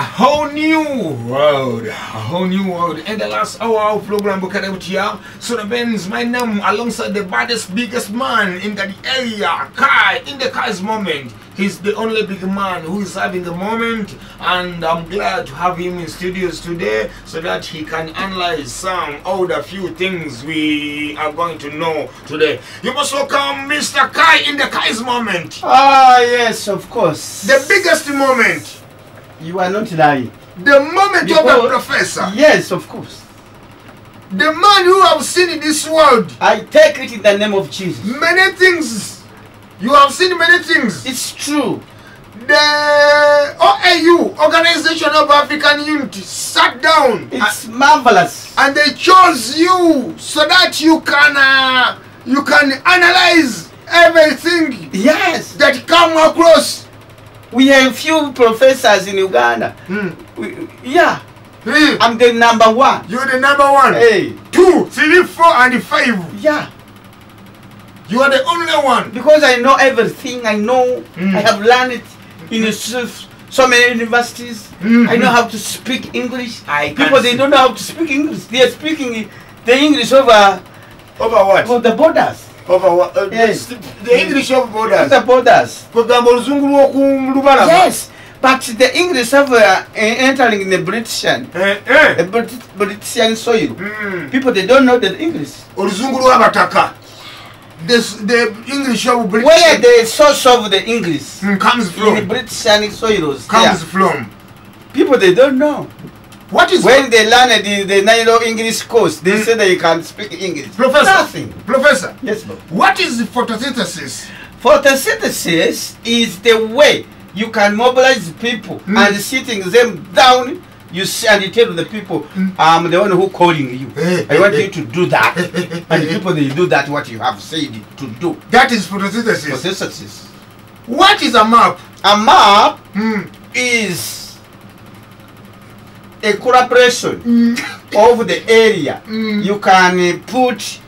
A whole new world. In the last hour of program, Suuna Ben's my name alongside the baddest, biggest man in the area, Kai. In the Kai's moment, he's the only big man who is having a moment, and I'm glad to have him in studios today so that he can analyze some of the few things we are going to know today. You must welcome Mr. Kai in the Kai's moment. Ah, yes, of course. The biggest moment. You are not lying. The moment of the professor. Yes, of course. The man who have seen in this world. I take it in the name of Jesus. Many things. You have seen many things. It's true. The OAU, Organization of African Unity, sat down. It's marvelous. And they chose you so that you can analyze everything. Yes. That come across. We have few professors in Uganda. I'm the number one. You're the number one. Hey. 2, 3, 4, and 5. Yeah. You are the only one. Because I know everything. I know. I have learned it in so many universities. I know how to speak English. People, they don't know how to speak English. They are speaking the English over what? Over the borders. Over what? Yes. The English of borders. The borders. Yes. But the English of entering in the British soil. People, they don't know the English. The English of British. Where the source of the English comes from. In the British soils. Comes from. People, they don't know. What is when they learn the Nile English course, they say they can speak English. Professor. Nothing. Professor. Yes, Lord. What is photosynthesis? Photosynthesis is the way you can mobilize people and sitting them down. You see, and you tell the people, I'm the one who calling you. I want you to do that. And the people, they do that what you have said to do. That is photosynthesis. Photosynthesis. What is a map? A map is a collaboration of the area. You can put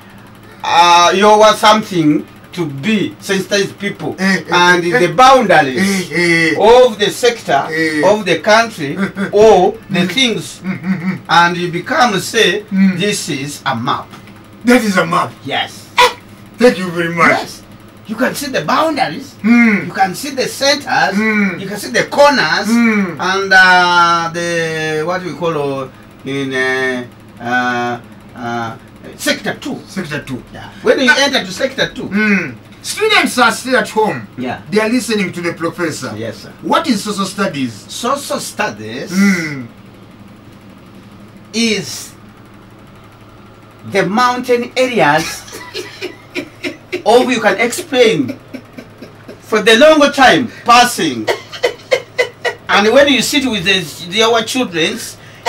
your something to be sensitized people and the boundaries of the sector of the country or the things, and you become say this is a map. That is a map. Yes. Thank you very much. Yes. You can see the boundaries, you can see the centers, you can see the corners, and the what we call in sector 2. Sector 2. Yeah. When you enter to sector 2, students are still at home. Yeah. They are listening to the professor. Yes, sir. What is social studies? Social studies is the mountain areas of you can explain for the longer time passing, and when you sit with our children,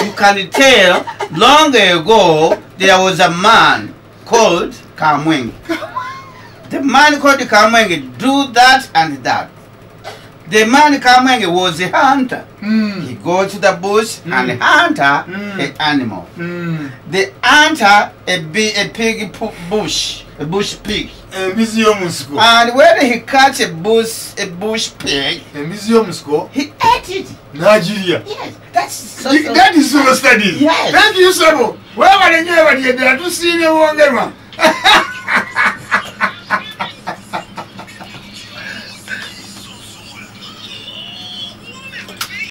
you can tell long ago there was a man called Kamwenge. The man called Kamwenge do that and that. The man Kamwenge was a hunter. He goes to the bush and hunter an animal. The hunter a pig bush, a bush pig. And when he catch a bush pig, he ate it. Nigeria. Yes, that's that is social studies. Yes. Thank you, sir. Where are you?